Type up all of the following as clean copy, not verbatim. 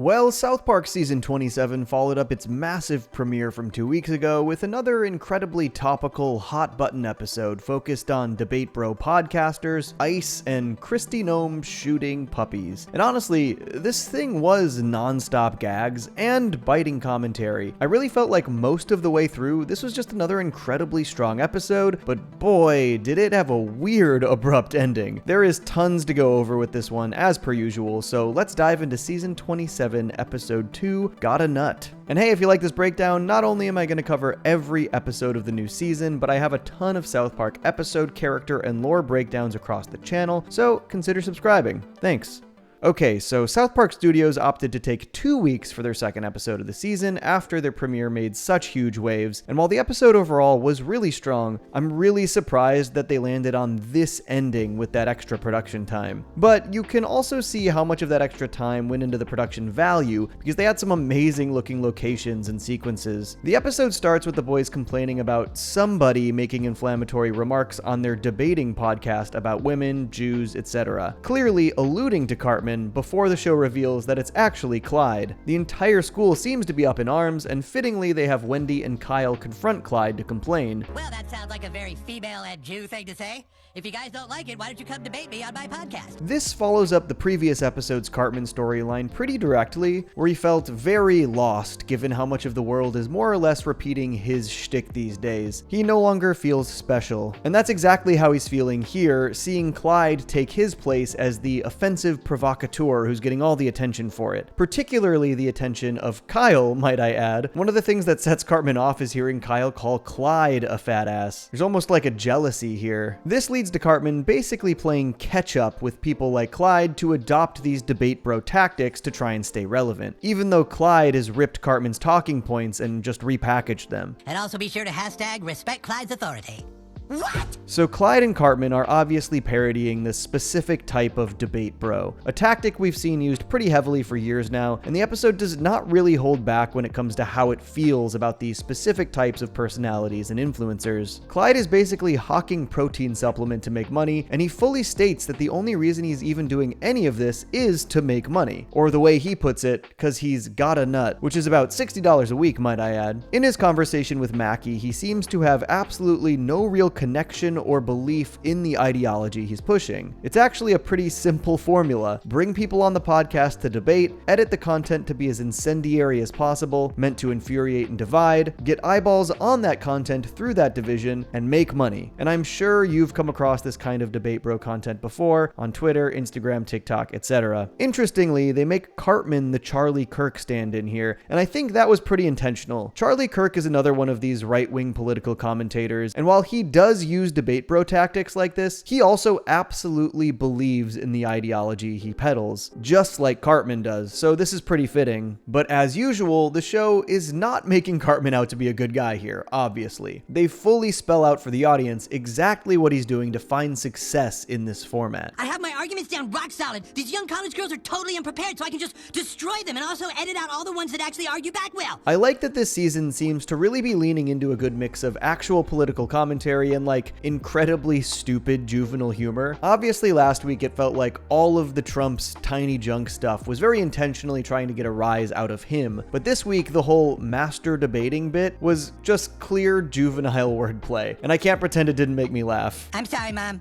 Well, South Park Season 27 followed up its massive premiere from 2 weeks ago with another incredibly topical, hot-button episode focused on debate bro podcasters, ice, and Kristi Noem shooting puppies. And honestly, this thing was non-stop gags and biting commentary. I really felt like most of the way through, this was just another incredibly strong episode, but boy, did it have a weird, abrupt ending. There is tons to go over with this one, as per usual, so let's dive into Season 27, Episode 2, Gotta Nut. And hey, if you like this breakdown, not only am I going to cover every episode of the new season, but I have a ton of South Park episode, character, and lore breakdowns across the channel, so consider subscribing. Thanks. Okay, so South Park Studios opted to take 2 weeks for their second episode of the season after their premiere made such huge waves, and while the episode overall was really strong, I'm really surprised that they landed on this ending with that extra production time. But you can also see how much of that extra time went into the production value, because they had some amazing looking locations and sequences. The episode starts with the boys complaining about somebody making inflammatory remarks on their debating podcast about women, Jews, etc., clearly alluding to Cartman before the show reveals that it's actually Clyde. The entire school seems to be up in arms, and fittingly they have Wendy and Kyle confront Clyde to complain. Well, that sounds like a very female and Jew thing to say. If you guys don't like it, why don't you come debate me on my podcast? This follows up the previous episode's Cartman storyline pretty directly, where he felt very lost given how much of the world is more or less repeating his shtick these days. He no longer feels special. And that's exactly how he's feeling here, seeing Clyde take his place as the offensive provocateur who's getting all the attention for it. Particularly the attention of Kyle, might I add. One of the things that sets Cartman off is hearing Kyle call Clyde a fat ass. There's almost like a jealousy here. This leads to Cartman basically playing catch-up with people like Clyde to adopt these debate bro tactics to try and stay relevant, even though Clyde has ripped Cartman's talking points and just repackaged them. And also be sure to hashtag respect Clyde's authority. What? So Clyde and Cartman are obviously parodying this specific type of debate bro, a tactic we've seen used pretty heavily for years now, and the episode does not really hold back when it comes to how it feels about these specific types of personalities and influencers. Clyde is basically hawking protein supplement to make money, and he fully states that the only reason he's even doing any of this is to make money, or the way he puts it, because he's got a nut, which is about $60 a week, might I add. In his conversation with Mackie, he seems to have absolutely no real connection or belief in the ideology he's pushing. It's actually a pretty simple formula. Bring people on the podcast to debate, edit the content to be as incendiary as possible, meant to infuriate and divide, get eyeballs on that content through that division, and make money. And I'm sure you've come across this kind of debate bro content before on Twitter, Instagram, TikTok, etc. Interestingly, they make Cartman the Charlie Kirk stand-in here, and I think that was pretty intentional. Charlie Kirk is another one of these right-wing political commentators, and while he does use debate bro tactics like this, he also absolutely believes in the ideology he peddles, just like Cartman does, so this is pretty fitting. But as usual, the show is not making Cartman out to be a good guy here, obviously. They fully spell out for the audience exactly what he's doing to find success in this format. I have my arguments down rock solid. These young college girls are totally unprepared, so I can just destroy them and also edit out all the ones that actually argue back well. I like that this season seems to really be leaning into a good mix of actual political commentary and like incredibly stupid juvenile humor. Obviously last week it felt like all of the Trump's tiny junk stuff was very intentionally trying to get a rise out of him, but this week the whole master debating bit was just clear juvenile wordplay, and I can't pretend it didn't make me laugh. I'm sorry, Mom.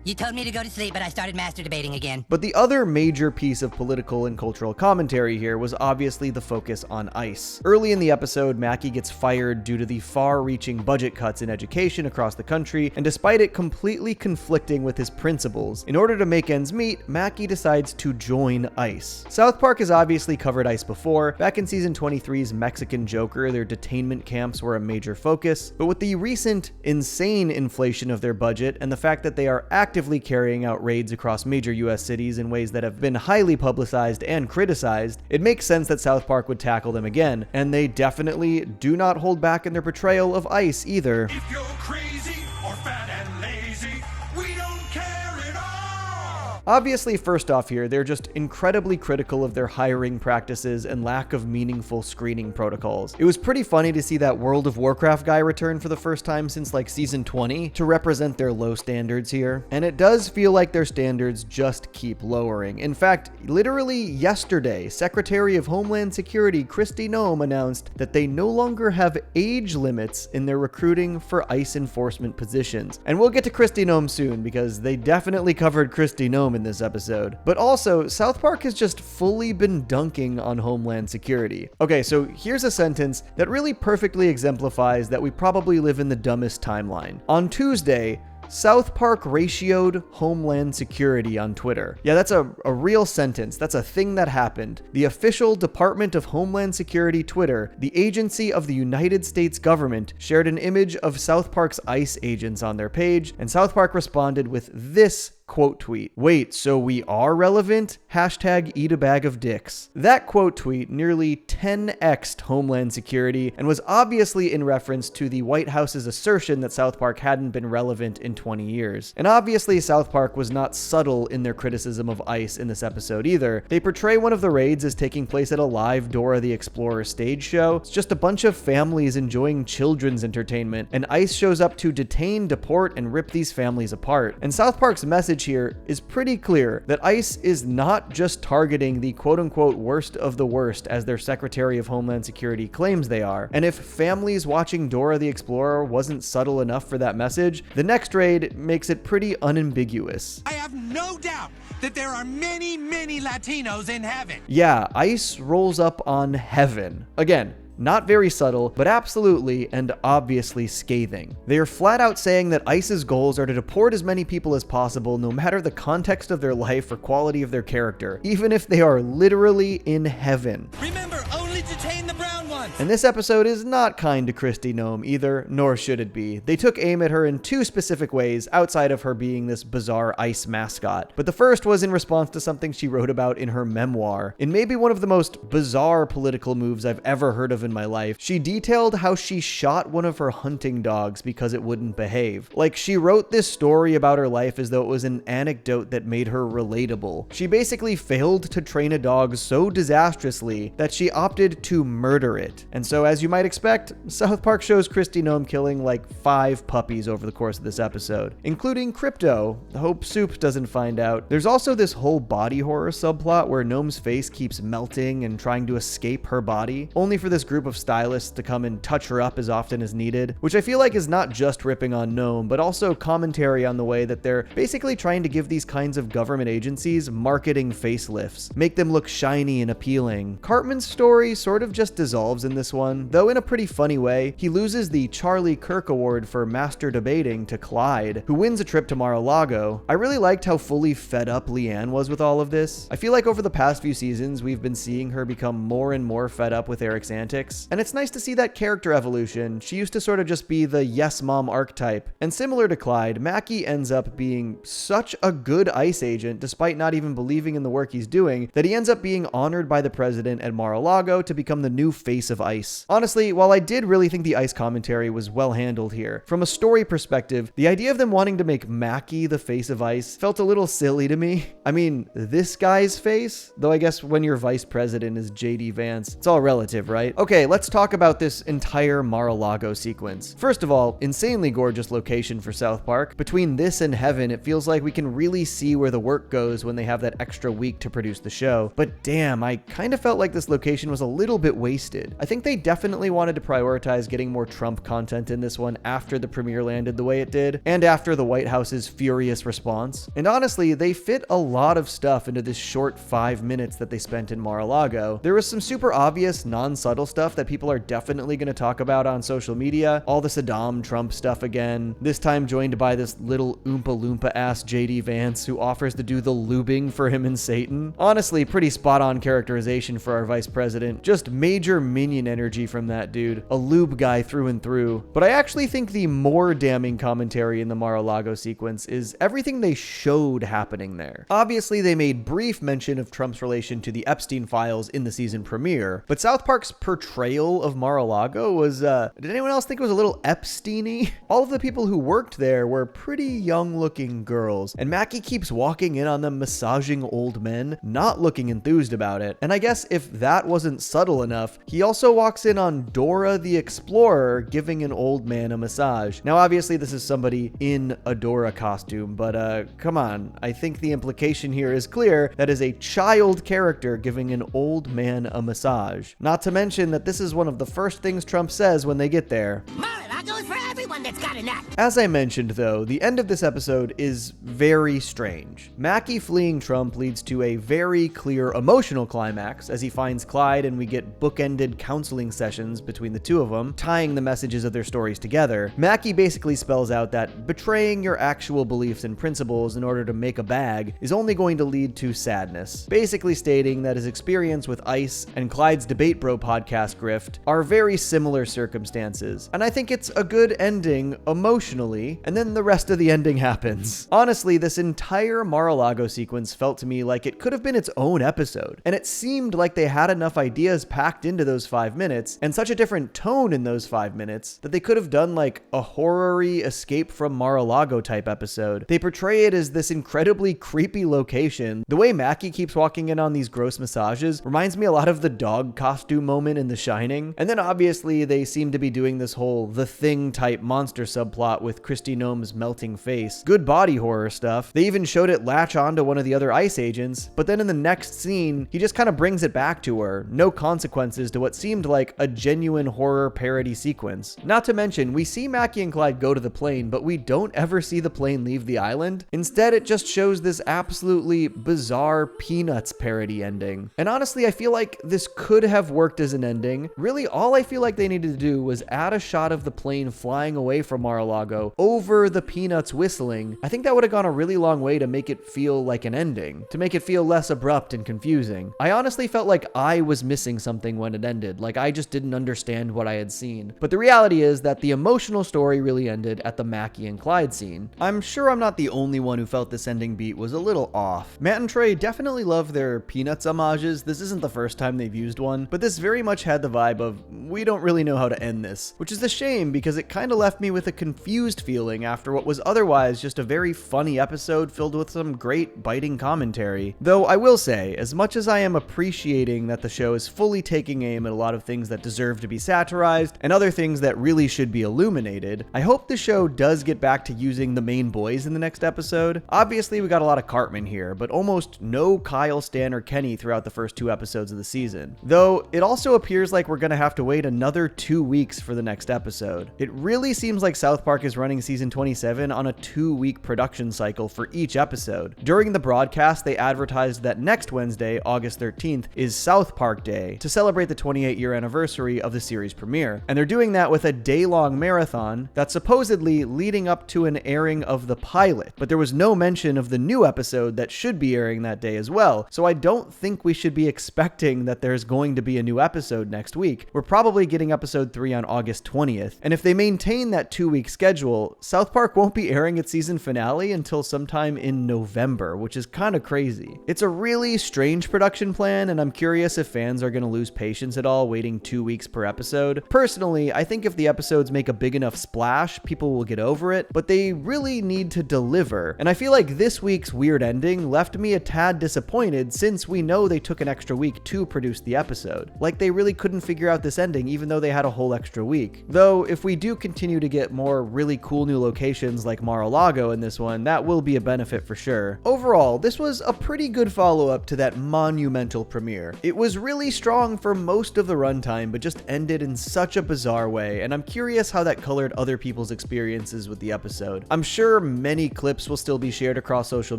You told me to go to sleep, but I started master debating again. But the other major piece of political and cultural commentary here was obviously the focus on ICE. Early in the episode, Mackie gets fired due to the far-reaching budget cuts in education across the country, and despite it completely conflicting with his principles, in order to make ends meet, Mackie decides to join ICE. South Park has obviously covered ICE before. Back in Season 23's Mexican Joker, their detainment camps were a major focus, but with the recent insane inflation of their budget and the fact that they are actively carrying out raids across major US cities in ways that have been highly publicized and criticized, it makes sense that South Park would tackle them again, and they definitely do not hold back in their portrayal of ICE either. If you're crazy or fat and lazy, we don't care at all. Obviously, first off here, they're just incredibly critical of their hiring practices and lack of meaningful screening protocols. It was pretty funny to see that World of Warcraft guy return for the first time since like season 20 to represent their low standards here. And it does feel like their standards just keep lowering. In fact, literally yesterday, Secretary of Homeland Security Kristi Noem announced that they no longer have age limits in their recruiting for ICE enforcement positions. And we'll get to Kristi Noem soon because they definitely covered Kristi Noem in this episode. But also, South Park has just fully been dunking on Homeland Security. Okay, so here's a sentence that really perfectly exemplifies that we probably live in the dumbest timeline. On Tuesday, South Park ratioed Homeland Security on Twitter. Yeah, that's a real sentence. That's a thing that happened. The official Department of Homeland Security Twitter, the agency of the United States government, shared an image of South Park's ICE agents on their page, and South Park responded with this quote tweet. Wait, so we are relevant? Hashtag eat a bag of dicks. That quote tweet nearly 10x'd Homeland Security and was obviously in reference to the White House's assertion that South Park hadn't been relevant in 20 years. And obviously South Park was not subtle in their criticism of ICE in this episode either. They portray one of the raids as taking place at a live Dora the Explorer stage show. It's just a bunch of families enjoying children's entertainment, and ICE shows up to detain, deport, and rip these families apart. And South Park's message here is pretty clear that ICE is not just targeting the quote-unquote worst of the worst as their Secretary of Homeland Security claims they are. And if families watching Dora the Explorer wasn't subtle enough for that message, the next raid makes it pretty unambiguous. I have no doubt that there are many, many Latinos in heaven. Yeah, ICE rolls up on heaven. Again, not very subtle, but absolutely and obviously scathing. They are flat out saying that ICE's goals are to deport as many people as possible, no matter the context of their life or quality of their character, even if they are literally in heaven. Remember, only detain the brown ones. And this episode is not kind to Kristi Noem either, nor should it be. They took aim at her in two specific ways, outside of her being this bizarre ICE mascot. But the first was in response to something she wrote about in her memoir. In maybe one of the most bizarre political moves I've ever heard of in my life, she detailed how she shot one of her hunting dogs because it wouldn't behave. Like, she wrote this story about her life as though it was an anecdote that made her relatable. She basically failed to train a dog so disastrously that she opted to murder it. And so, as you might expect, South Park shows Kristi Noem killing like 5 puppies over the course of this episode, including Crypto. Hope Soup doesn't find out. There's also this whole body horror subplot where Noem's face keeps melting and trying to escape her body, only for this group of stylists to come and touch her up as often as needed, which I feel like is not just ripping on Noem, but also commentary on the way that they're basically trying to give these kinds of government agencies marketing facelifts, make them look shiny and appealing. Cartman's story sort of just dissolves in this one, though in a pretty funny way. He loses the Charlie Kirk Award for master debating to Clyde, who wins a trip to Mar-a-Lago. I really liked how fully fed up Leanne was with all of this. I feel like over the past few seasons, we've been seeing her become more and more fed up with Eric's antics, and it's nice to see that character evolution. She used to sort of just be the yes mom archetype, and similar to Clyde, Mackie ends up being such a good ICE agent despite not even believing in the work he's doing that he ends up being honored by the president at Mar-a-Lago to become the new face of ICE. Honestly, while I did really think the ICE commentary was well handled here, from a story perspective, the idea of them wanting to make Mackie the face of ICE felt a little silly to me. I mean, this guy's face? Though I guess when your vice president is JD Vance, it's all relative, right? Okay, let's talk about this entire Mar-a-Lago sequence. First of all, insanely gorgeous location for South Park. Between this and heaven, it feels like we can really see where the work goes when they have that extra week to produce the show. But damn, I kind of felt like this location was a little bit wasted. I think they definitely wanted to prioritize getting more Trump content in this one after the premiere landed the way it did, and after the White House's furious response. And honestly, they fit a lot of stuff into this short 5 minutes that they spent in Mar-a-Lago. There was some super obvious, non-subtle stuff that people are definitely going to talk about on social media. All the Saddam Trump stuff again, this time joined by this little Oompa Loompa ass JD Vance who offers to do the lubing for him and Satan. Honestly, pretty spot on characterization for our vice president. Just Just major minion energy from that dude. A lube guy through and through. But I actually think the more damning commentary in the Mar-a-Lago sequence is everything they showed happening there. Obviously, they made brief mention of Trump's relation to the Epstein files in the season premiere, but South Park's portrayal of Mar-a-Lago was, did anyone else think it was a little Epstein-y? All of the people who worked there were pretty young-looking girls, and Mackie keeps walking in on them massaging old men, not looking enthused about it. And I guess if that wasn't subtle enough, he also walks in on Dora the Explorer giving an old man a massage. Now, obviously, this is somebody in a Dora costume, but come on. I think the implication here is clear. That is a child character giving an old man a massage. Not to mention that this is one of the first things Trump says when they get there. Mar-a-Lago is for everyone that's got a nut. As I mentioned, though, the end of this episode is very strange. Mackie fleeing Trump leads to a very clear emotional climax as he finds Clyde, and we get bookended counseling sessions between the two of them, tying the messages of their stories together. Mackie basically spells out that betraying your actual beliefs and principles in order to make a bag is only going to lead to sadness, basically stating that his experience with Ice and Clyde's Debate Bro podcast grift are very similar circumstances, and I think it's a good ending emotionally, and then the rest of the ending happens. Honestly, this entire Mar-a-Lago sequence felt to me like it could have been its own episode, and it seemed like they had enough ideas packed into those 5 minutes, and such a different tone in those 5 minutes, that they could have done like a horror-y Escape from Mar-a-Lago type episode. They portray it as this incredibly creepy location. The way Mackie keeps walking in on these gross massages reminds me a lot of the dog costume moment in The Shining. And then obviously they seem to be doing this whole The Thing type monster subplot with Kristi Noem's melting face. Good body horror stuff. They even showed it latch onto one of the other ICE agents, but then in the next scene, he just kind of brings it back to her. No consequences to what seemed like a genuine horror parody sequence. Not to mention, we see Mackie and Clyde go to the plane, but we don't ever see the plane leave the island. Instead, it just shows this absolutely bizarre Peanuts parody ending. And honestly, I feel like this could have worked as an ending. Really, all I feel like they needed to do was add a shot of the plane flying away from Mar-a-Lago over the Peanuts whistling. I think that would have gone a really long way to make it feel like an ending, to make it feel less abrupt and confusing. I honestly felt like I was missing something when it ended, like I just didn't understand what I had seen. But the reality is that the emotional story really ended at the Mackie and Clyde scene. I'm sure I'm not the only one who felt this ending beat was a little off. Matt and Trey definitely love their Peanuts homages. This isn't the first time they've used one, but this very much had the vibe of, we don't really know how to end this, which is a shame because it kind of left me with a confused feeling after what was otherwise just a very funny episode filled with some great biting commentary. Though I will say, as much as I am appreciating that the show is fully taking aim at a lot of things that deserve to be satirized and other things that really should be illuminated, I hope the show does get back to using the main boys in the next episode. Obviously, we got a lot of Cartman here, but almost no Kyle, Stan, or Kenny throughout the first 2 episodes of the season. Though, it also appears like we're gonna have to wait another 2 weeks for the next episode. It really seems like South Park is running season 27 on a 2-week production cycle for each episode. During the broadcast, they advertised that next Wednesday, August 13th, is South Park Day to celebrate the 28-year anniversary of the series premiere. And they're doing that with a day-long marathon that's supposedly leading up to an airing of the pilot. But there was no mention of the new episode that should be airing that day as well. So I don't think we should be expecting that there's going to be a new episode next week. We're probably getting episode 3 on August 20th. And if they maintain that 2-week schedule, South Park won't be airing its season finale until sometime in November, which is kind of crazy. It's a really strange production plan, and I'm curious if fans are going to lose patience at all waiting 2 weeks per episode. Personally, I think if the episodes make a big enough splash, people will get over it, but they really need to deliver. And I feel like this week's weird ending left me a tad disappointed since we know they took an extra week to produce the episode. Like they really couldn't figure out this ending even though they had a whole extra week. Though, if we do continue to get more really cool new locations like Mar-a-Lago in this one, that will be a benefit for sure. Overall, this was a pretty good follow-up to that monumental premiere. It was really strong for most of the runtime, but just ended in such a bizarre way, and I'm curious how that colored other people's experiences with the episode. I'm sure many clips will still be shared across social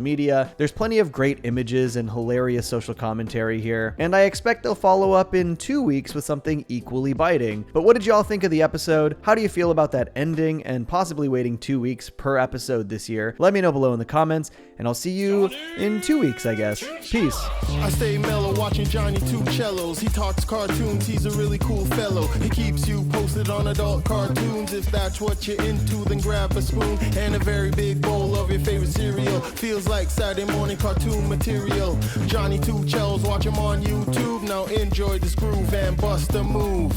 media. There's plenty of great images and hilarious social commentary here, and I expect they'll follow up in 2 weeks with something equally biting. But what did y'all think of the episode? How do you feel about that ending? watching and possibly waiting 2 weeks per episode this year. Let me know below in the comments, and I'll see you in 2 weeks, I guess. Peace. I stay mellow watching Johnny Two Cellos. He talks cartoons, he's a really cool fellow. He keeps you posted on adult cartoons. If that's what you're into, then grab a spoon and a very big bowl of your favorite cereal. Feels like Saturday morning cartoon material. Johnny Two Cellos, watch him on YouTube. Now enjoy this groove and bust a move.